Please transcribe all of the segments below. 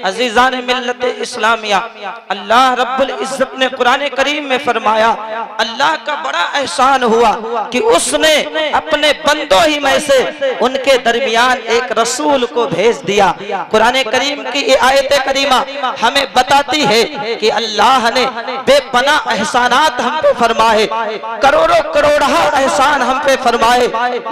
अजीजान मिल्लत इस्लामिया, अल्लाह रब्बुल इज्जत ने कुरान करीम में फरमाया, अल्लाह का बड़ा एहसान हुआ कि उसने अपने बंदों ही में से उनके दरमियान एक रसूल को भेज दिया। कुरान करीम की ये आयत करीमा हमें बताती है कि अल्लाह ने बेपनाह एहसानात हम पे फरमाए, करोड़ों करोड़ा एहसान हम पे फरमाए,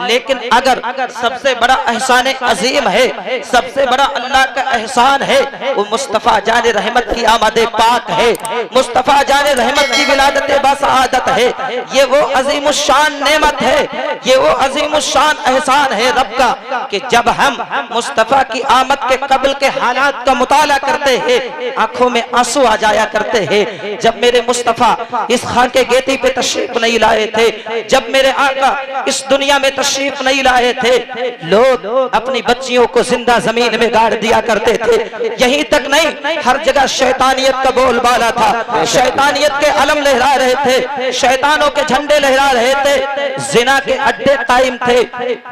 लेकिन अगर सबसे बड़ा एहसान अजीम है, सबसे बड़ा अल्लाह का एहसान है, वो मुस्तफ़ा जान रहमत की आमद पाक है, मुस्तफ़ा जान रहमत की विलादत बासआदत है। ये वो अजीमुश्शान नेमत है, ये वो अजीमुश्शान एहसान है रब का कि जब हम मुस्तफ़ा की आमद के कबल के हालात का मुताला करते हैं, आंखों में आंसू आ जाया करते हैं। जब मेरे मुस्तफ़ा इस खाके गेती पे तशरीफ नहीं लाए थे, जब मेरे आका इस दुनिया में तशरीफ नहीं लाए थे, लोग अपनी बच्चियों को जिंदा जमीन में गाड़ दिया करते थे। यहीं तक नहीं, हर जगह शैतानियत का बोलबाला था, शैतानियत के अलम लहरा रहे थे, शैतानों के झंडे लहरा रहे थे, जिना के अड्डे कायम थे,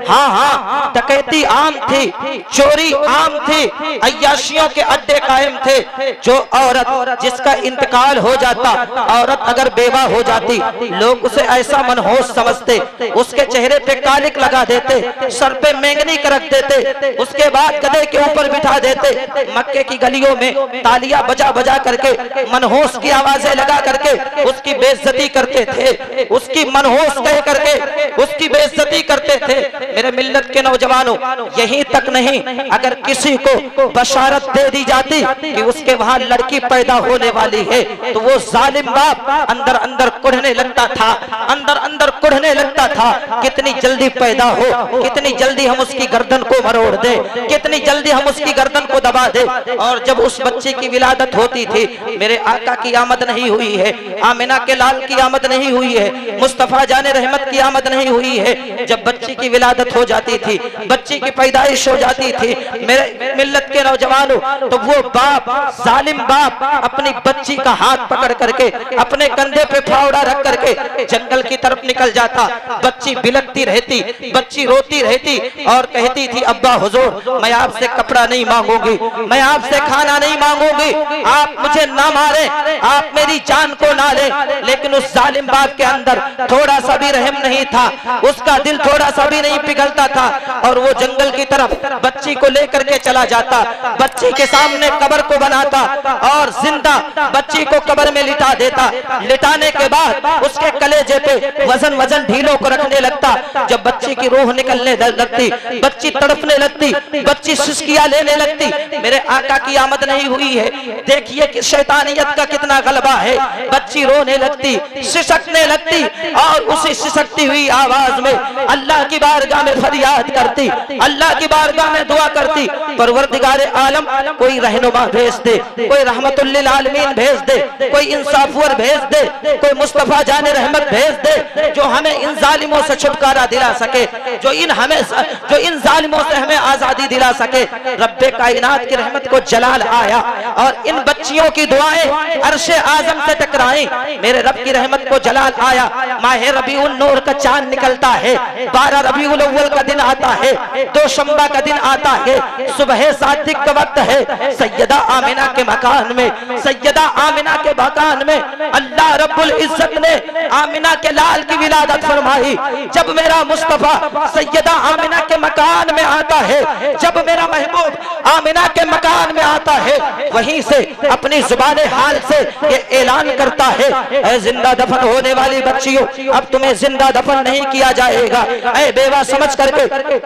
हाँ हाँ डकैती आम थी, चोरी आम थी, अय्याशियों के अड्डे कायम थे। जो औरत जिसका इंतकाल हो जाता, औरत अगर बेवा हो जाती, लोग उसे ऐसा मनहूस समझते, उसके चेहरे पे कालिक लगा देते, सर पे मेंगनी रख देते, उसके बाद गधे के ऊपर बिठा देते, मक्के की गलियों में तालियां बजा बजा करके मनहूस की आवाजें लगा करके उसकी बेइज्जती करते थे, उसकी मनहूस कह करके उसकी बेइज्जती करते थे। मेरे मिल्लत के नौजवानों, यहीं तक नहीं, अगर किसी को बशारत दे दी जाती कि उसके वहां लड़की पैदा होने वाली है, तो वो जालिम बाप अंदर अंदर कुढ़ने लगता था, अंदर अंदर कुढ़ने लगता था, कितनी जल्दी पैदा हो, कितनी जल्दी हम उसकी गर्दन को मरोड़ दे, कितनी जल्दी हम उसकी गर्दन को दबा दे। और जब उस बच्चे की विलादत होती थी, मेरे आका की आमद नहीं हुई है, आमिना के लाल की आमद नहीं हुई है, मुस्तफ़ा जाने रहमत की आमद नहीं हुई है, जब बच्ची की विलादत हो जाती थी, बच्ची की पैदाइश हो जाती थी, मेरे मिल्लत के नौजवानों, तो वो बाप, जालिम बाप अपनी बच्ची का हाथ पकड़ करके अपने कंधे पे फावड़ा रख करके जंगल की तरफ निकल जाता। बच्ची बिलकती रहती, बच्ची रोती रहती और कहती थी, अब्बा हुजूर, मैं आपसे कपड़ा नहीं मांगूंगी, मैं आपसे खाना नहीं मांगूंगी, आप मुझे ना मारे, आप मेरी जान को ना ले। लेकिन उस जालिम बाप के अंदर थोड़ा सा भी रहम नहीं था, उसका दिल थोड़ा सा भी नहीं पिघलता था, और वो जंगल की तरफ बच्ची को लेकर के चला जाता, बच्ची के सामने कब्र को बनाता और जिंदा बच्ची को कब्र में लिटा देता। लिटाने के बाद उसके कलेजे पे वजन वजन ढीलों को रखने लगता। जब बच्ची की रूह निकलने लगती, बच्ची तड़पने लगती, बच्ची सिसकियां लेने लगती, मेरे आका की आमद नहीं हुई है। देखिए कि शैतानियत का कितना गलबा है। बच्ची रोने लगती, सिसकने लगती और उसी सिसकती हुई आवाज में अल्लाह की बारगाह में फरियाद करती, अल्लाह की बारगाह में दुआ करती, परवरदिगार आलम कोई रहनुमा भेज दे, कोई रहमतुल लिल आलमीन भेज दे, कोई इंसाफवर भेज दे, कोई मुस्तफा जाने रहमत भेज दे, जो हमें इन जालिमों से छुटकारा दिला सके, जो इन जालिमों से हमें आजादी दिला सके। रब्बे कायनात की रहमत को जलाल आया और इन बच्चियों की दुआएं अर्शे आजम से टकराई। मेरे रब की रहमत को जलाल आया। माह रबीउल नूर का चांद निकलता है, 12 रबीउल अव्वल का दिन आता है, 2 शंबा का दिन आता है, सुबह सादिक का वक्त है। सैयदा आमिना के मकान में, सैयदा आमिना के मकान में अल्लाह रब्बुल इज्जत ने आमिना के लाल की विलादत फरमाई। जब मेरा मुस्तफा सैयदा आमिना के मकान में आता है, जब मेरा महबूब आमिना के मकान में आता है, वहीं से अपनी जुबाने हाल से ये ऐलान करता है, ऐ जिंदा दफन होने वाली बच्चियों, अब तुम्हें जिंदा दफन नहीं किया जाएगा। ऐ बेवा समझ करके,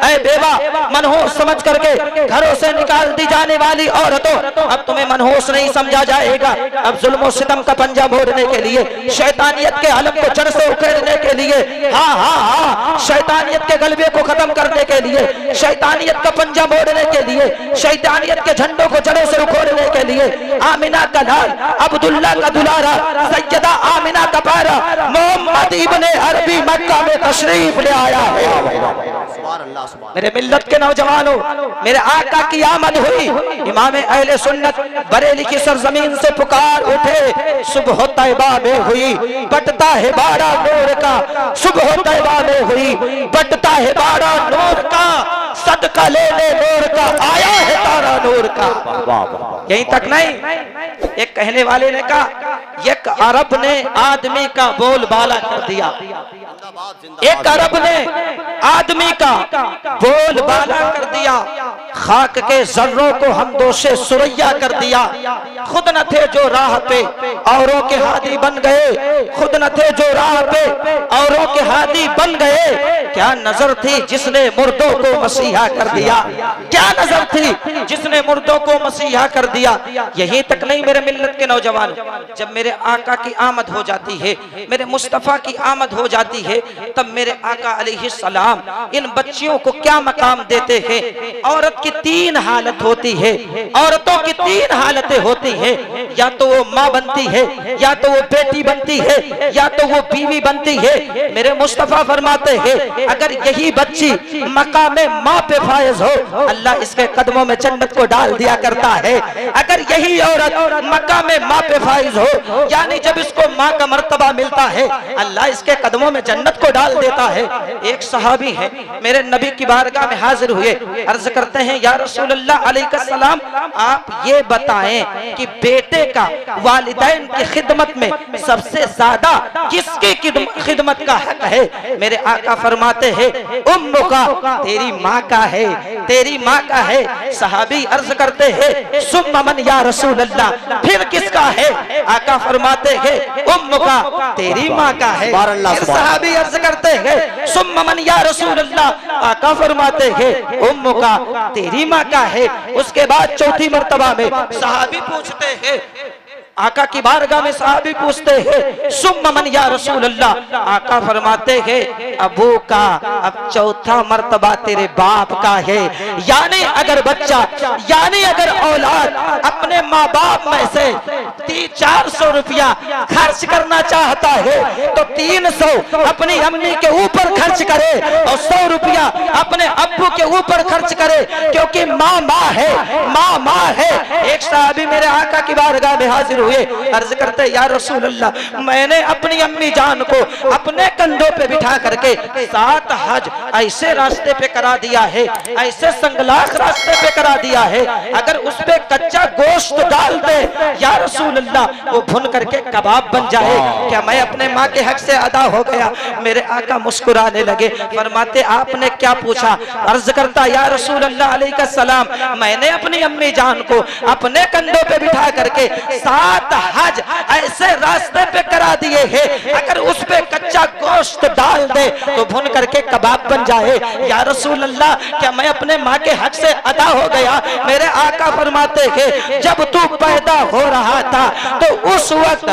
ऐ बेवा मनहूस समझ करके घरों से निकाल दी जाने वाली औरतों, अब तुम्हें मनहूस नहीं समझा जाएगा। अब जुल्म सितम का पंजा मोड़ने के लिए, शैतानियत के अलम को जड़ से उखेड़ने के लिए, हाँ हाँ हाँ, शैतानियत के गलबे को खत्म करने के लिए, शैतानियत का पंजा मोड़ने के लिए, शैतानियत के झंडों को जड़ों से उखोड़ने के लिए आमिना का लाल, अब्दुल्ला का दुलारा, सैयदा आमिना का प्यारा मोहम्मद इब्ने अरबी मक्का में तशरीफ ले आया है। मेरे मिल्लत के नौजवानों, मेरे आका की आमद हुई। इमाम अहले सुन्नत बरेली की सरजमीन से पुकार उठे, सुबह तैबा में हुई, बटता है बाड़ा नूर का, सुबह तैबा में हुई, बटता है बाड़ा नूर का, सदका लेने नूर का, आया है तारा नूर का। यहीं तक नहीं, एक कहने वाले ने कहा एक अरब ने आदमी का बोलबाला कर दिया, एक अरब ने आदमी का बोलबाला कर दिया, खाक के जर्रों को हमदोशे सुरैया कर दिया। खुद न थे जो राह पे औरों के हादी बन गए, खुद न थे जो राह पे औरों के हादी बन गए। क्या नजर थी जिसने मुर्दों को मसीहा कर दिया, क्या नजर थी जिसने मुर्दों को मसीहा कर दिया। यही तक नहीं मेरे मिल्लत के नौजवान, जब मेरे आका की आमद हो जाती है, मेरे मुस्तफा की आमद हो जाती है, तब मेरे आका अलैहिस्सलाम इन बच्चियों को क्या मकाम देते हैं। औरत की तीन हालत होती है, औरतों की तीन हालतें होती है, या तो वो माँ बनती है, या तो वो बेटी बनती है, या तो वो बीवी बनती है। मेरे मुस्तफा फरमाते हैं अगर यही बच्ची मकामे माँ पे फायज हो, अल्लाह इसके कदमों में जन्नत को डाल दिया करता है। अगर यही औरत मकामे माँ पे फायज हो, यानी जब इसको माँ का मर्तबा मिलता है, अल्लाह इसके कदमों में जन्नत को डाल देता है। एक सहाबी है मेरे नबी की बारगाह में हाजिर हुए, अर्ज करते हैं या रसूल अल्लाह अलैहिस्सलाम, आप ये बताएं कि बेटे का वालिदैन की खिदमत में सबसे ज्यादा किसकी खिदमत का हक है। मेरे आका फरमाते हैं उम्मु का, तेरी माँ का है, तेरी माँ का है। सहाबी अर्ज करते हैं सुम्मा मन या रसूल अल्लाह, फिर किसका है। आका फरमाते हैं उम्मु का, तेरी माँ का है। फिर सहाबी अर्ज करते हैं सुम्मा मन या रसूल अल्लाह, आका फरमाते हैं उम्मु का, तेरी माँ का है। उसके बाद चौथी मर्तबा में सहाबी पूछते हैं, आका की बारगाह में सहाबी पूछते हैं सुम्मा मन या रसूल अल्लाह, आका फरमाते हैं अबू का। अब चौथा मर्तबा तेरे बाप का है। यानी अगर बच्चा, यानी अगर औलाद अपने माँ बाप में से 400 रुपया खर्च करना चाहता है तो 300 अपनी अम्मी के ऊपर खर्च करे और 100 रुपया अपने अब्बू के ऊपर खर्च करे, क्योंकि माँ माँ है, माँ माँ है। एक सहाबी मेरे आका की बारगाह में हाजिर हुए, अर्ज करते या रसूल अल्लाह, मैंने अपनी अम्मी जान को अपने कंधों पे बिठा करके 7 हज ऐसे रास्ते पे करा दिया है, ऐसे संगलाख रास्ते पे करा दिया है, अगर उस पे कच्चा गोश्त डाल दे या रसूल अल्लाह, वो भुन करके कबाब बन जाए। क्या मैं अपने माँ के हक से अदा हो गया। मेरे आका मुस्कुराने लगे, फरमाते आपने क्या पूछा। अर्ज करता या रसूल अल्लाह अलैहिस्सलाम, मैंने अपनी अम्मी जान को अपने कंधों पे बिठा करके 7 हज ऐसे रास्ते पे करा दिए हैं, अगर उस पे कच्चा गोश्त डाल दे तो भुन करके कबाब बन जाए। या रसूल अल्लाह, क्या मैं अपने माँ के हक से अदा हो गया। मेरे आका फरमाते हैं जब तू पैदा हो रहा था तो उस वक्त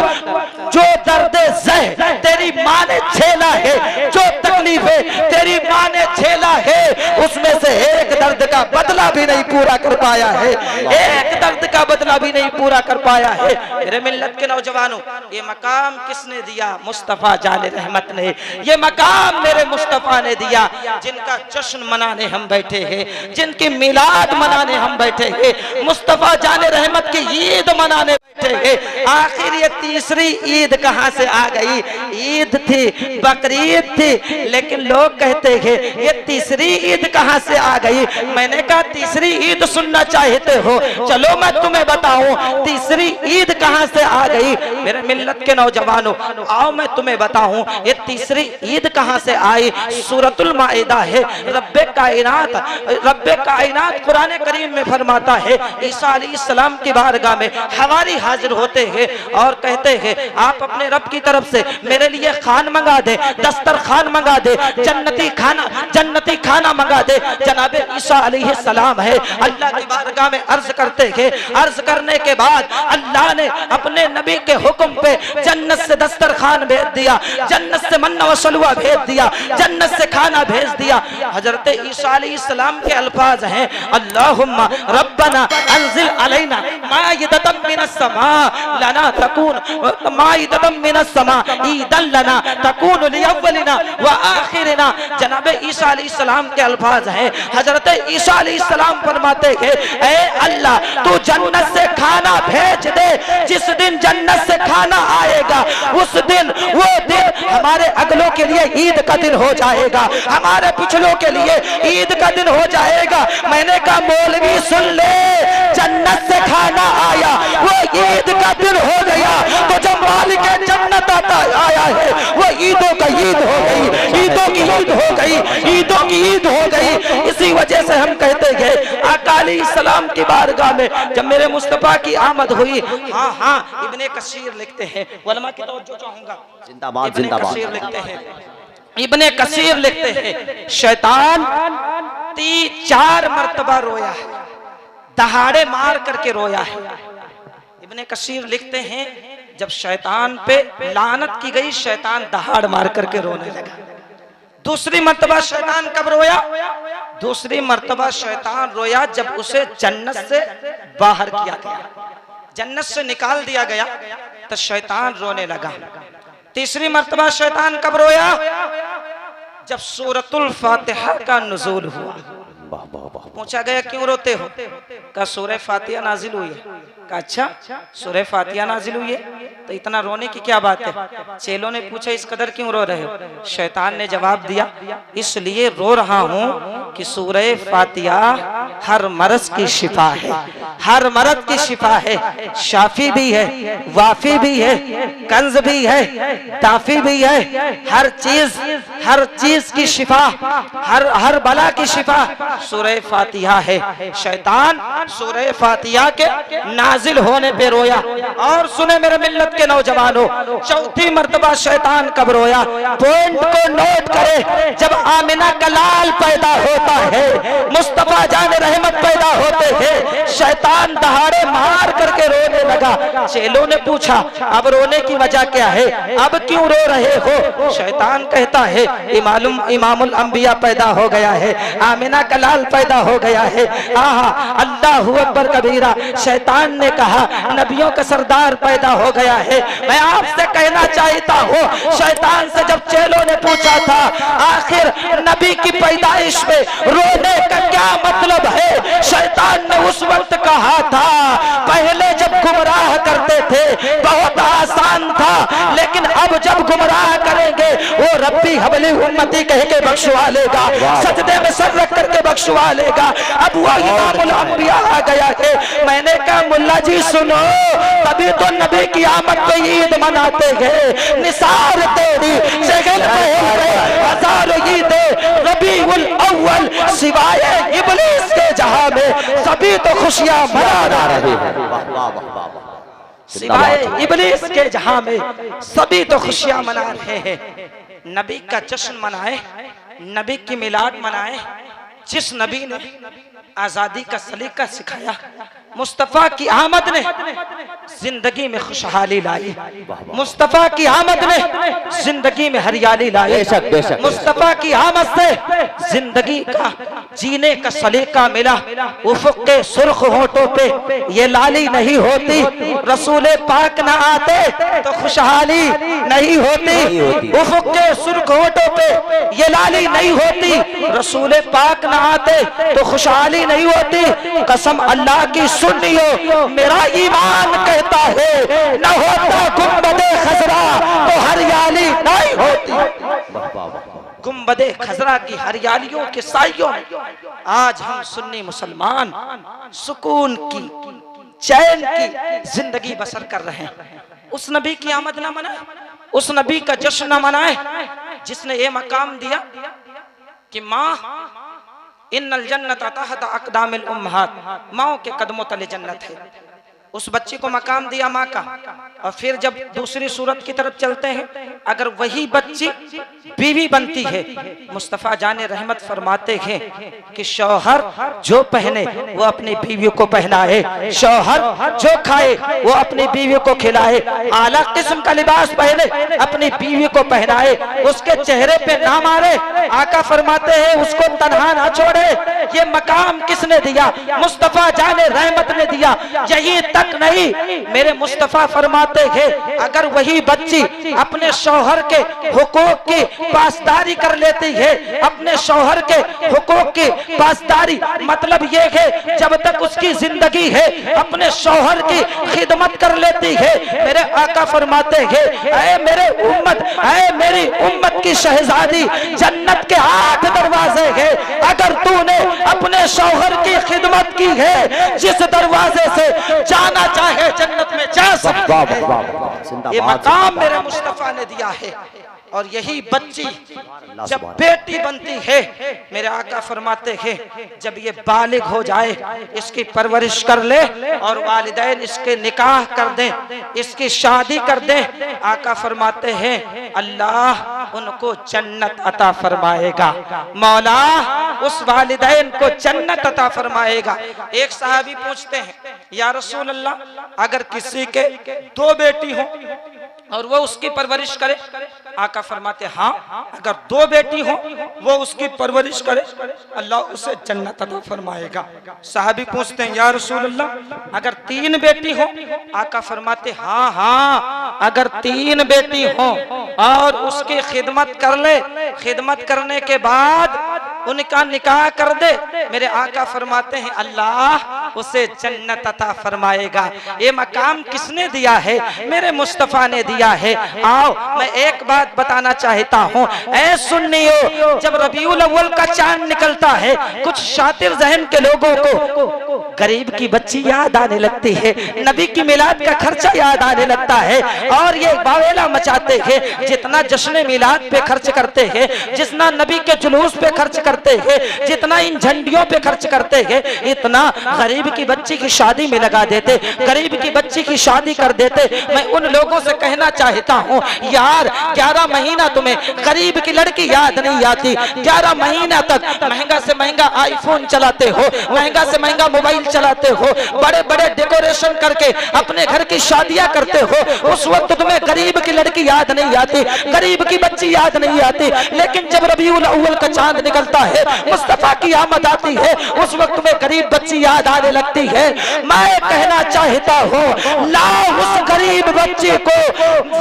जो दर्द ज़ह तेरी माँ ने झेला है, जो तकलीफें तेरी माँ ने झेला है, उसमें से एक दर्द का बदला भी नहीं पूरा कर पाया है, एक दर्द का बदला भी नहीं पूरा कर पाया है। मेरे मिल्लत के नौजवानों, ये मकाम किसने दिया? मुस्तफा जाने रहमत ने। ये मकाम मेरे मुस्तफा ने दिया, जिनका जश्न मनाने हम बैठे हैं, जिनकी मिलाद मनाने हम बैठे हैं, मुस्तफा जाने रहमत की ईद मनाने बैठे हैं। आखिर ये तीसरी ईद कहाँ से आ गई? ईद थी, बकरीद थी, लेकिन लोग कहते हैं ये तीसरी ईद कहाँ से आ गई। मैंने कहा तीसरी ईद सुनना चाहते हो, चलो मैं तुम्हें बताऊं तीसरी ईद कहाँ से आ गई। मेरे मिल्लत के नौजवानों, आओ मैं तुम्हें बताऊं ये तीसरी ईद कहाँ से आई। सूरतुल माइदा है, रब्बे कायनात कुरान करीम में फरमाता है ईसा अलैहिस्सलाम की बारगाह में हवारी हाजिर होते हैं और कहते हैं आप अपने रब की तरफ से मेरे लिए खान मंगा दे, दस्तरखान मंगा दे, जन्नती खाना मंगा दे। जनाबे ईसा अलैहिस्सलाम है, अल्लाह की बारगाह में अर्ज करते हैं। अर्ज करने के बाद अल्लाह ने अपने नबी के हुक्म पे जन्नत से दस्तरखान भेज दिया, जन्नत से मन्ना व सलवा भेज दिया, जन्नत से खाना भेज दिया। हजरत ईसा अलैहिस्सलाम के अल्फाज हैं अल्लाहुम्मा रब्बना अंजिल अलैना माइदतम मिनस समा लना तकून माइदतम मिनस समा ईदन लना तकून लिअव्वलिना व आखिरिना। जनाब ईसा अलैहिस्सलाम के अल्फाज हैं। हजरत ईसा अलैहिस्सलाम फरमाते हैं, ऐ अल्लाह तू जन्नत से खाना भेज दे। जिस दिन जन्नत से खाना आएगा उस दिन, वो दिन हमारे अगलों के लिए ईद का दिन हो जाएगा, हमारे पिछलों के लिए ईद का दिन हो जाएगा। मैंने कहा मौलवी सुन ले, जन्नत से खाना आया वो ईद का दिन हो गया, तो जब मालिक जन्नत आता आया है वो ईदों का ईद हो गई, ईदों की ईद हो गई, ईदों की ईद हो गई। इसी वजह से हम कहते गए आका अलैहिस्सलाम की बारगाह में जब मेरे मुस्तफा की आमद हुई, हाँ हाँ इब्ने कसीर लिखते हैं, उलमा की तवज्जो चाहूंगा, जिंदाबाद जिंदाबाद, लिखते हैं, इब्ने कसीर लिखते हैं, शैतान 3-4 मर्तबा रोया है, दहाड़े मार करके रोया है। इब्ने कसीर लिखते हैं जब शैतान पे लानत की गई, शैतान दहाड़ मार करके रोने लगा। दूसरी मर्तबा शैतान कब रोया? दूसरी मर्तबा शैतान रोया जब उसे जन्नत से बाहर किया गया, जन्नत से निकाल दिया गया तो शैतान रोने लगा। तीसरी मर्तबा शैतान कब रोया? जब सूरतुल फातिहा का नुज़ूल हुआ। पूछा गया क्यों रोते हो? का सूरह फातिहा नाजिल हुई है। का अच्छा सूरह फातिहा नाजिल हुई है तो इतना रोने की क्या बात है? चेलों ने पूछा इस कदर क्यों रो रहे हो? शैतान ने जवाब दिया इसलिए रो रहा हूँ कि सूरह फातिहा हर मर्ज की शिफा है, हर मर्ज की शिफा है, शाफी भी है, वाफी भी है, कंज भी है, दाफी भी है, हर चीज की शिफा, हर बला की शिफा सूरह फातिहा है। शैतान सूरह फातिहा के नाजिल होने पे रोया। और सुने मेरे मिल्लत के नौजवानों, चौथी मर्तबा शैतान कब रोया? पॉइंट को नोट करे। जब आमिना का लाल पैदा होता है, मुस्तफा जान रहमत पैदा होते हैं, शैतान दहाड़े मार करके रोने लगा। चेलों ने पूछा अब रोने की वजह क्या है, अब क्यों रो रहे हो? शैतान कहता है इमामुल अंबिया पैदा हो गया है, आमिना का लाल पैदा हो गया है। आहा अल्लाहु अकबर कबीरा। शैतान ने कहा नबियों का सरदार पैदा हो गया है। मैं आपसे कहना चाहता हूँ, शैतान से जब चेलों ने पूछा था आखिर नबी की पैदाइश में रोने का क्या मतलब है, शैतान ने उस वक्त कहा था पहले जब गुमराह करते थे बहुत आसान था, लेकिन अब जब गुमराह करेंगे वो रब्बी हबली उम्मती कह के बख्शवा लेगा, सजदे में सर रख करके बख्शवा लेगा। अब वो इमामुल अंबिया आ गया है। मैंने कहा मुल्ला जी सुनो, तभी तो नबी की आमद पे ईद मनाते हैं। निसार तेरी शगल हजार ईद रबीउल अव्वल सिवाय इब्लीस के जहां में सभी तो खुशियां मना रहे हैं, सिवाय इब्लीस के जहां में सभी तो खुशियां मना रहे हैं। नबी का जश्न मनाए, नबी की मिलाद मनाए। जिस नबी ने आजादी का सलीका सिखाया, मुस्तफा की आमद ने जिंदगी में खुशहाली लाई, मुस्तफा की आमद ने जिंदगी में हरियाली लाई, मुस्तफा की आमद से जिंदगी का जीने का सलीका मिला। उफुक के सुर्ख होठों पे ये लाली नहीं होती, रसूले पाक न आते तो खुशहाली नहीं होती। उफुक के सुर्ख होठों पे ये लाली नहीं होती, रसूले पाक न आते तो खुशहाली नहीं होती। कसम अल्लाह की सुनियो, मेरा ईमान कहता है न होता गुंबदे खजरा तो हरियाली नहीं होती। गुंबदे खजरा की हरियालियों के साइयों में आज हम सुन्नी मुसलमान सुकून की, चैन की जिंदगी बसर कर रहे हैं। उस नबी की आमद ना मनाए, उस नबी का जश्न ना मनाए जिसने ये मकाम दिया कि माँ इन्नल जन्नत तहत अक़दामिल उम्महात, माओ के कदमों तले जन्नत है। उस बच्ची को मकाम दिया माँ का। और फिर जब दूसरी सूरत की तरफ चलते हैं, अगर वही बच्ची बीवी बनती है, मुस्तफ़ा जाने रहमत फरमाते हैं कि शौहर जो पहने वो अपनी बीवी को पहनाए, शौहर जो खाए वो अपनी बीवी को खिलाए, आला किस्म का लिबास पहने अपनी बीवी को पहनाए, उसके चेहरे पे ना मारे। आका फरमाते हैं उसको तन्हा ना छोड़े। ये मकाम किसने दिया? मुस्तफ़ा जाने रहमत ने दिया। यही तक नहीं, मेरे मुस्तफ़ा फरमाते हैं अगर वही बच्ची अपने शौहर के हुकूक की पासदारी कर लेती है, अपने शौहर के हुकूक की पासदारी मतलब ये है जब तक उसकी जिंदगी है अपने शौहर की खिदमत कर लेती है, मेरे आका फरमाते हैं ऐ मेरे उम्मत, ऐ मेरी उम्मत की शहजादी, जन्नत के 8 दरवाजे हैं, अगर तूने अपने शौहर की खिदमत की है, जिस दरवाजे से जाना चाहे जन्नत में जा सकता है। ये मकाम मेरे मुस्तफा ने दिया है। और यही बच्ची जब बेटी बनती है, मेरे आका फरमाते हैं जब ये बालिग हो जाए, इसकी परवरिश कर ले और वालिदैन इसके निकाह कर दें, इसकी शादी कर दें। आका फरमाते हैं अल्लाह उनको जन्नत अता फरमाएगा, मौला उस वालिदैन को जन्नत अता फरमाएगा। एक सहाबी पूछते हैं या रसूल अल्लाह अगर किसी के 2 बेटी हो और वो उसकी परवरिश करे? आका फरमाते हाँ, अगर 2 बेटी हो वो उसकी परवरिश करे, अल्लाह उसे जन्नत अता फरमाएगा। साहबी पूछते हैं या रसूल अल्लाह अगर 3 बेटी हो? आका फरमाते हाँ हाँ, अगर 3 बेटी हो और उसकी खिदमत कर ले, खिदमत करने के बाद उनका निकाह कर दे, मेरे आका फरमाते हैं अल्लाह उसे जन्नत अता फरमाएगा। ये मकाम किसने दिया है? मेरे मुस्तफा ने दिया है। आओ मैं एक बात बताना चाहता हूँ, ऐ सुन्नियो, जब रबीउल अव्वल का चांद निकलता है, कुछ शातिर जहन के लोगों को गरीब की बच्ची याद आने लगती है, नबी की मिलाद का खर्चा याद आने लगता है और ये बावेला मचाते हैं। जितना जश्न मिलाद पे खर्च करते हैं, जितना नबी के जुलूस पे खर्च करते हैं, जितना इन झंडियों पे खर्च करते हैं, इतना गरीब की बच्ची की शादी में लगा देते, गरीब की बच्ची की शादी कर देते। मैं उन लोगों से कहना चाहता हूँ यार 11 महीना तुम्हें गरीब की लड़की याद नहीं आती, 11 महीना तक महंगा से महंगा आईफोन चलाते हो, महंगा से महंगा मोबाइल चलाते हो, बड़े बड़े डेकोरेशन करके अपने घर की शादियां करते हो, उस वक्त तुम्हें गरीब की लड़की याद नहीं आती, गरीब की बच्ची याद नहीं आती। लेकिन जब रबीउल अव्वल का चांद निकलता है, मुस्तफा की आमद आती है, उस वक्त में गरीब बच्ची याद आने लगती है। मैं कहना चाहता हूँ लाओ उस गरीब बच्ची को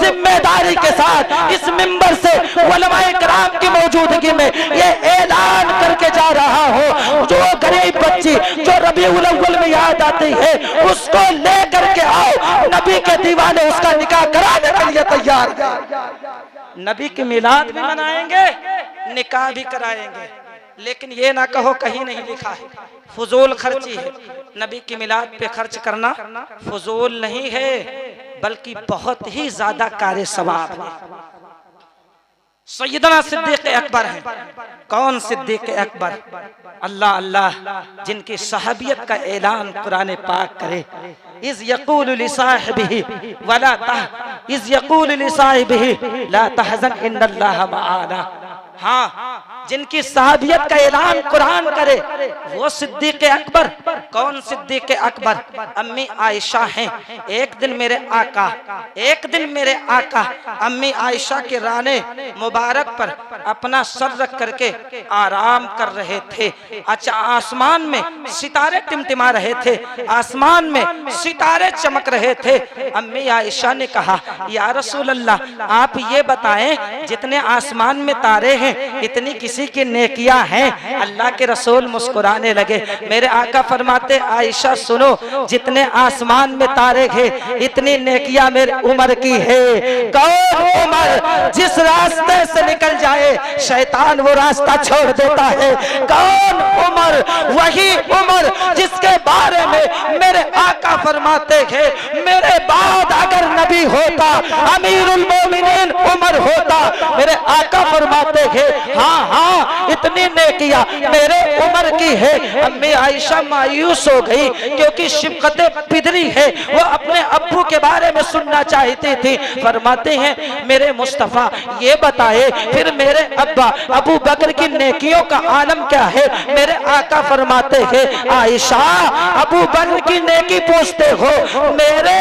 जिम्मेदारी के साथ इस मिंबर से उलमाए किराम की मौजूदगी में ये ऐलान करके जा रहा हूँ, जो गरीब बच्ची जो रबीउल अव्वल में याद आती है उसको लेकर के आओ, नबी के दीवाने उसका निकाह कराने के लिए तैयार। नबी की मिलाद भी मनाएंगे, निकाह भी कराएंगे, लेकिन ये ना कहो कहीं नहीं लिखा है फजूल खर्ची है। नबी की मिलाद पे खर्च करना फजूल नहीं है, बल्कि बहुत ही ज्यादा कार्य सवाब है। सैयदना सिद्दीक़ अकबर है। कौन सिद्दीक़ अकबर? अल्लाह अल्लाह जिनकी सहाबियत का ऐलान कुरान पाक करे, इज़ यक़ूलु लिसाहिबिही वला तह इज़ यक़ूलु लिसाहिबिही ला तहज़न इन्नल्लाह मआना। हाँ, जिनकी सहाबियत का ऐलान कुरान करे वो सिद्दीक़ अकबर। कौन सिद्दीक़ अकबर? अम्मी आयशा हैं। एक दिन मेरे आका अम्मी आयशा के राने मुबारक पर अपना सर रख करके आराम कर रहे थे। अच्छा, आसमान में सितारे टिमटिमा रहे थे, आसमान में सितारे चमक रहे थे। अम्मी आयशा ने कहा या रसूल अल्लाह आप ये बताएं जितने आसमान में तारे हैं इतनी किसी की नेकियां हैं? अल्लाह के रसूल मुस्कुराने लगे। मेरे आका फरमाते आयशा सुनो, जितने आसमान में तारे हैं इतनी नेकियां मेरे उमर की है। कौन उमर? जिस रास्ते से निकल जाए शैतान वो रास्ता छोड़ देता है। कौन उमर? वही उमर जिसके बारे में मेरे आका फरमाते हैं मेरे बाद अगर नबी होता अमीरुल मोमिनीन उमर होता। मेरे आका फरमाते हैं हाँ हाँ हाँ इतनी नेकियां मेरे उम्र की है। अम्मी आयशा मायूस हो गई क्योंकि शिफकत पिदरी है, वो अपने अब्बू के बारे में सुनना चाहती थी। फरमाते हैं मेरे मुस्तफा ये बताए फिर मेरे अब्बा अबू बकर की नेकियों का आलम क्या है। मेरे आका फरमाते हैं आयशा अबू बकर की नेकी पूछते हो, मेरे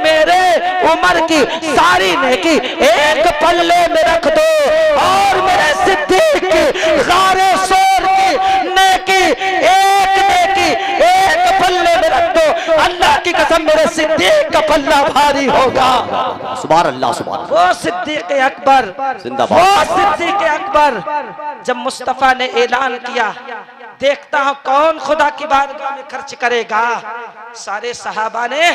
मेरे उम्र की सारी नेकी एक पल्ले में रख दो और मेरे सिद्दीक की गारे सोर की नेकी एक पल्ले में रख दो। अल्लाह की कसम मेरे सिद्दीक का पल्ला भारी होगा। सुभान अल्लाह सुभान। वो सिद्दीक अकबर जिंदाबाद, वो सिद्दीक अकबर। जब मुस्तफा ने ऐलान किया देखता हूं कौन खुदा की बारगाह में खर्च करेगा, सारे सहाबा ने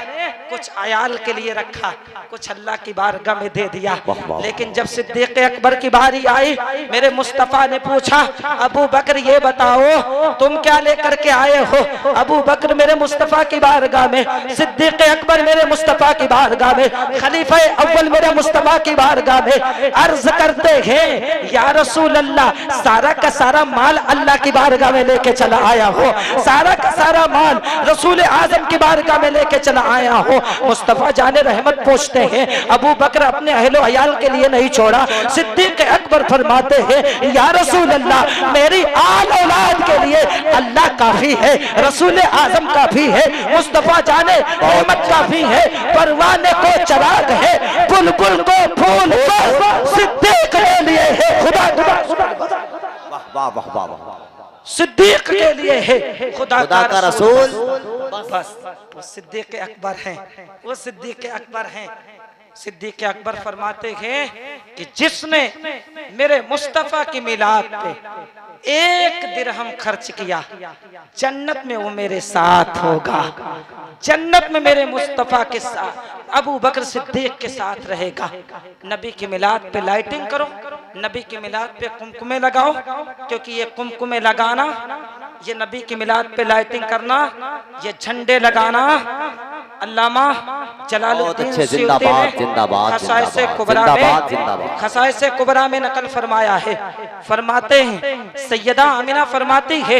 कुछ अयाल के लिए रखा, कुछ अल्लाह की बारगाह में दे दिया। लेकिन जब सिद्दीक अकबर की बारी आई मेरे मुस्तफा ने पूछा अबू बकर ये बताओ तुम क्या लेकर के आए हो। अबू बकर मेरे मुस्तफा की बारगाह में, सिद्दीक अकबर मेरे मुस्तफा की बारगाह में, खलीफा अव्वल मेरे मुस्तफा की बारगाह में अर्ज करते हैं या रसूल अल्लाह सारा का सारा माल अल्लाह की बारगाह में लेके चला आया हो, सारा का सारा माल रसूल आजम की बारगाह में लेके चला आया हो। मुस्तफा जाने रहमत पूछते हैं अबू बकर अपने अहलो अयाल के लिए नहीं छोड़ा। सिद्दीक अकबर फरमाते हैं या रसूल अल्लाह मेरी आल औलाद के लिए अल्लाह काफी है, रसूल आजम काफी है, मुस्तफा जाने रहमत काफी है, परवाने को चराग है, बुलबुल को फूल को सिद्दीक के लिए है। खुदा वाह वाह वाह वाह। सिद्दीक के लिए है खुदा का रसूल। बस वो सिद्दीक अकबर हैं, वो सिद्दीक अकबर हैं। सिद्दीक अकबर फरमाते हैं कि जिसने मेरे मुस्तफा की मिलाद पे एक दिरहम खर्च किया जन्नत में वो मेरे साथ होगा, जन्नत में मेरे मुस्तफा के साथ अबू बकर सिद्दीक के साथ रहेगा। नबी की मिलाद पे लाइटिंग करो, नबी की मिलाद पे कुमकुमे लगाओ, क्योंकि ये कुमकुमे लगाना, ये नबी की मिलाद पे लाइटिंग करना, ये झंडे लगाना अल्लामा जलालुद्दीन सयूती ने खसाइसे कुबरा में नकल फरमाया है। फरमाते हैं सैयदा आमिना फरमाती है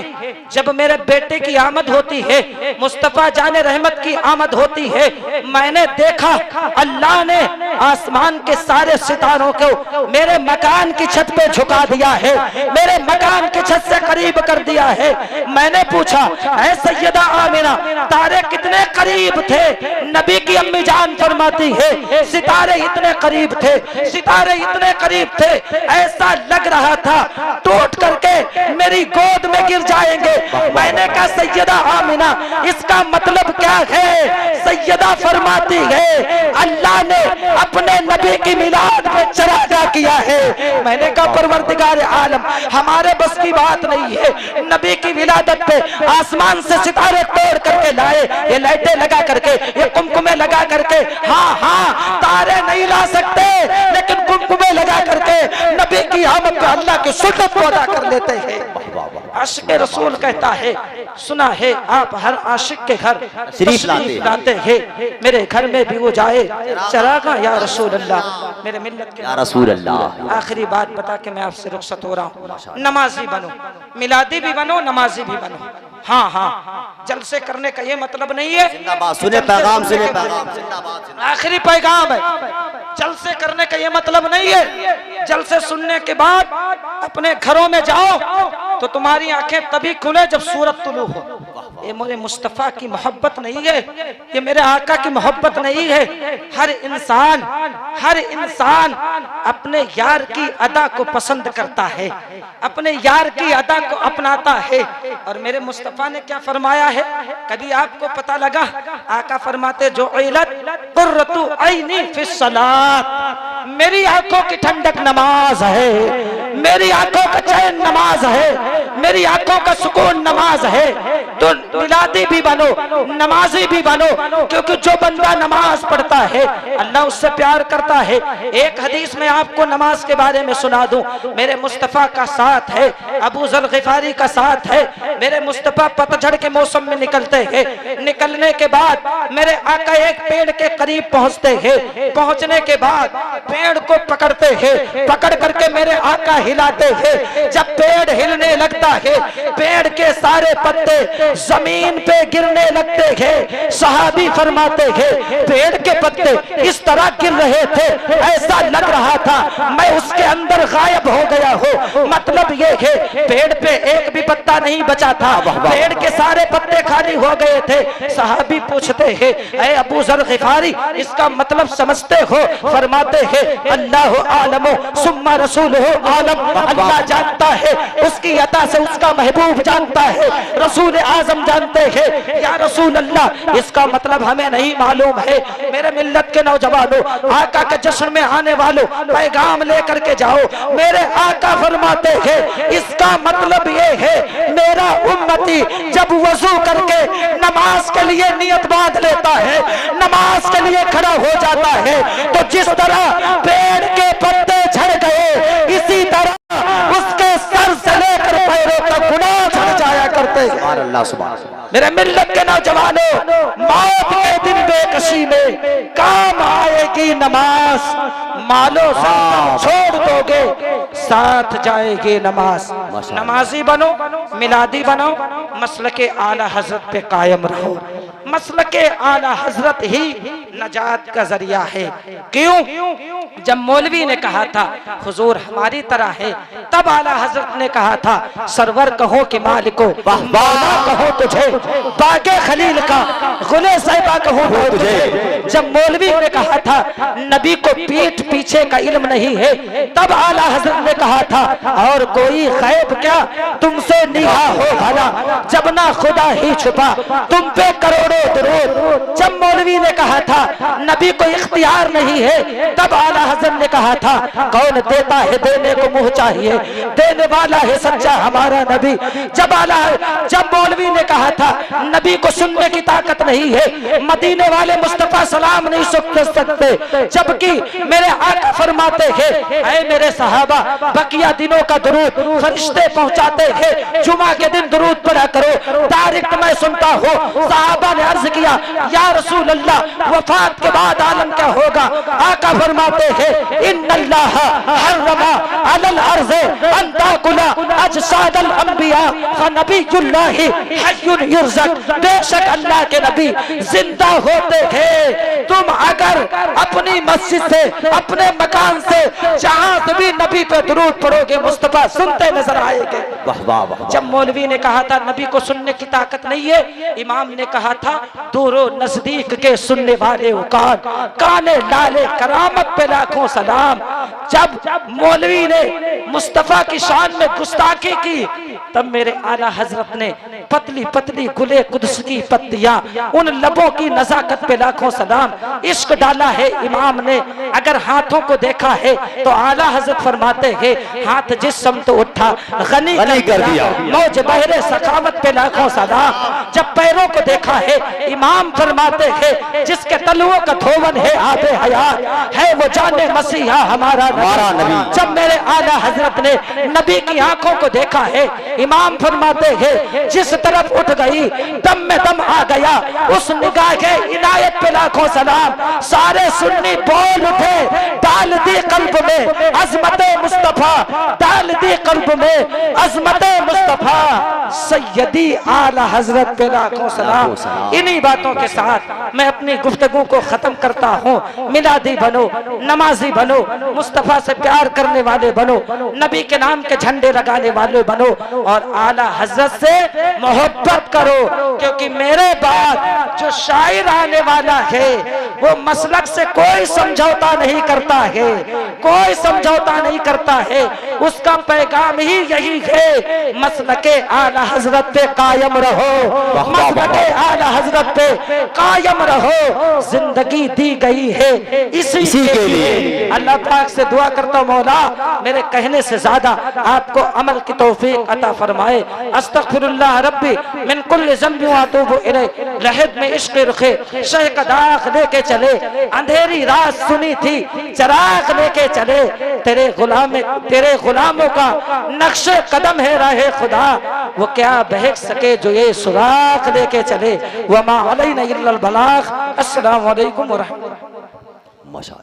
जब मेरे बेटे की आमद होती है, मुस्तफा जाने रहमत की आमद होती है, मैंने देखा अल्लाह ने आसमान के सारे सितारों को मेरे मकान की छत पे झुका दिया है, मेरे मकान की छत से करीब कर दिया है। मैंने पूछा ऐ सैयदा आमिना तारे कितने करीब थे। नबी की अम्मी जान फरमाती है सितारे इतने करीब थे, सितारे इतने करीब थे ऐसा लग रहा था टूट करके मेरी गोद में गिर जाएंगे। मैंने कहा सैयदा आमिना इसका मतलब क्या है। सैयदा फरमाती है अल्लाह ने अपने नबी की मिलाद में चरागा किया है। मैंने कहा परवरदिगार आलम हमारे बस की बात नहीं है, नबी की विलादत पे आसमान से सितारे तोड़ करके लाए, ये लाइटें लगा करके, ये कुमकुमे लगा करके, हाँ हाँ तारे नहीं ला सकते लेकिन कुमकुमे लगा करके नबी की आमद पे अल्लाह की सुन्नत को अदा कर लेते हैं। आशिक रसूल कहता है सुना है आप हर आशिक के घर शरीफ लाते हैं, मेरे घर में भी वो जाए चरागा या रसूल अल्लाह, मेरे मिल्लत के या रसूल अल्लाह। आखिरी बात बता के मैं आपसे रुखसत हो रहा हूँ, नमाजी बनो, मिलादी भी बनो, नमाजी भी बनो। हाँ हाँ जलसे करने का ये मतलब नहीं है, सुने पैगाम, सुने पैगाम, आखिरी पैगाम है। जलसे करने का ये मतलब नहीं है, जलसे सुनने के बाद अपने घरों में जाओ तो तुम्हारी आंखें तभी खुले जब सूरत तुलू हो। ये मेरे मुस्तफा की मोहब्बत नहीं है, ये मेरे आका की मोहब्बत नहीं है। हर इंसान अपने यार की अदा को पसंद करता है, अपने यार की अदा को अपनाता है। और मेरे मुस्तफा ने क्या फरमाया है, कभी आपको पता लगा? आका फरमाते जो कुर्रतु ऐनी फिस सलात, मेरी आंखों की ठंडक नमाज है, मेरी आंखों का चैन नमाज है, मेरी आंखों का सुकून नमाज है। तो मिलादी भी बनो, नमाजी भी बनो, क्योंकि जो बंदा नमाज पढ़ता है अल्लाह उससे प्यार करता है। एक हदीस में आपको नमाज के बारे में सुना दूं। मेरे मुस्तफा का साथ है, अबू जर गिफारी का साथ है। मेरे मुस्तफा पतझड़ के मौसम में निकलते हैं, निकलने के बाद मेरे आका एक पेड़ के करीब पहुंचते हैं। पहुंचने के बाद पेड़ को पकड़ते हैं, पकड़ करके मेरे आका हिलाते हैं। जब पेड़ हिलने लगता है पेड़ के सारे पत्ते जमीन पे गिरने लगते हैं। सहाबी फरमाते हैं पेड़ के पत्ते इस तरह गिर रहे थे ऐसा लग रहा था मैं उसके अंदर गायब हो गया हूँ। मतलब ये है पेड़ पे एक भी पत्ता नहीं बचा था, पेड़ के सारे पत्ते खाली हो गए थे। सहाबी पूछते हैं ऐ अबू जर गिफारी इसका मतलब समझते हो? फरमाते हैं अल्लाह आलमो सुम्मा रसूलुहु आलम, अल्लाह जानता है, उसकी अता से उसका महबूब जानता है, रसूल आजम जानते हैं। या रसूल अल्लाह इसका मतलब हमें नहीं मालूम है। मेरे मिल्लत के नौजवानों, आका के जश्न में आने वालों, पैगाम लेकर के जाओ। मेरे आका फरमाते हैं इसका मतलब ये है मेरा उम्मती जब वजू करके नमाज के लिए नियत बांध लेता है, नमाज के लिए खड़ा हो जाता है, तो जिस तरह पेड़ के पत्ते झड़ गए इसी तरह उसके सर से लेकर पैरों तक गुनाह झड़ जाया करते हैं। सुभान अल्लाह, सुभान अल्लाह। मेरे मिल्लत के नौजवानों, मौत के दिन बेकसी में काम आएगी नमाज। मालो छोड़ दोगे साथ जाएगी नमाज। नमाजी बनो, मिलादी बनो, मसलके आला हजरत पे कायम रहो। मसलके आला हजरत ही नजात का जरिया है। क्यों? जब मौलवी ने कहा था हुजूर हमारी तरह है, तब आला हजरत ने कहा था सरवर कहो कि मालिको, मौला कहो तुझे, बागे खलील का गुले साहिबा कहो तुझे। जब मौलवी ने कहा था नबी को पीठ पीछे का इल्म नहीं है, तब आला हजरत ने कहा था और कोई खैब क्या तुमसे निहा हो भला, जब ना खुदा ही छुपा तुम पे करोड़ों दुरूद। जब मौलवी ने कहा था नबी को इख्तियार नहीं है, तब आला हजरत ने कहा था कौन देता है देने को मुंह चाहिए, देने वाला है सच्चा हमारा नबी। जब मौलवी ने कहा था नबी को सुनने की ताकत नहीं है, मदीने वाले मुस्तफा सलाम नहीं सुन सकते, जबकि मेरे आका फरमाते हैं ऐ मेरे सहाबा बकिया दिनों का दुरूद फरिश्ते पहुंचाते हैं, जुमा के दिन दुरूद पढ़ा करो, डायरेक्ट मैं सुनता हूँ। सहाबा ने अर्ज किया या रसूल अल्लाह वफात के बाद आलम क्या होगा? आका फरमाते हैं इन्नल्लाह हर्रमा अलल अर्ज़ अन ताकुला अजसादल अंबिया फनबियुल्लाहि हय्युन युरज़क। बेशक अल्लाह के नबी जिंदा होते हैं, तुम अगर अपनी मस्जिद से अपने मकान से जहां से भी नबी पे दुरूद पढ़ोगे मुस्तफा सुनते नजर आएंगे। वाह वाह वाह। जब मौलवी ने कहा था नबी को सुनने की ताकत नहीं है, इमाम ने कहा था दूरो नजदीक के सुनने वाले कान, काने लाले करामत पे लाखों सलाम। जब मौलवी ने मुस्तफा की शान में गुस्ताखी की, तब मेरे आला हजरत ने पतली पतली गुले कुद्स की पत्तियां, उन लबों की नजाकत पे लाखों सलाम। इश्क डाला है इमाम ने, अगर हाथों को देखा है तो आला हजरत फरमाते हैं हाथ जिस समत उठा गनी कर दिया, मौज बहरे सखावत पे लाखों सलाम। जब पैरों को देखा है इमाम फरमाते हैं जिसके तलुओं का धोवन है आबे हयात है वो जाने मसीहा हमारा नबी। जब मेरे आला हजरत ने नबी की आंखों को देखा है, इमाम फरमाते हैं जिस तरफ उठ गई दम में दम आ गया, उस निगाह के इनायत पे लाखों सलाम। सारे सुन्नी बोल उठे डाल दी कल्ब में अजमत मुस्तफा, डाल दी कल्ब में अजमत मुस्तफा सैयदी आला हजरत पे लाखों सलाम। इन्हीं बातों के साथ मैं अपनी गुफ्तगू को खत्म करता हूँ। मिलादी बनो, नमाजी बनो, मुस्तफा से प्यार करने वाले बनो, नबी के नाम के झंडे लगाने वाले बनो और आला हजरत से मोहब्बत करो, क्योंकि मेरे बाद जो शायर आने वाला है वो मसलक से कोई समझौता नहीं करता है, कोई समझौता नहीं करता है, उसका पैगाम ही यही है, मसलके आला हजरत पे कायम रहो, मसलके आला हजरत पे कायम रहो। जिंदगी दी गई है इसी के लिए। अल्लाह पाक से दुआ करता हूं मौला मेरे कहने से ज्यादा आपको अमल की तौफीक अता फरमाए। अस्तगफिरुल्लाह रब्बी मिन कुल्लि ज़ंबि व अतूबु इलैह। रहद में इश्क़ रखे शह का दाग लेके चले, अंधेरी रात सुनी थी चराग लेके चले, तेरे गुलामों का नक्शे कदम है राहे खुदा, वो क्या बहक सके जो ये सुराग लेके चले। वमा अलैना इल्लल बलाग। अस्सलामु अलैकुम व रहमतुल्लाह। माशाअल्लाह।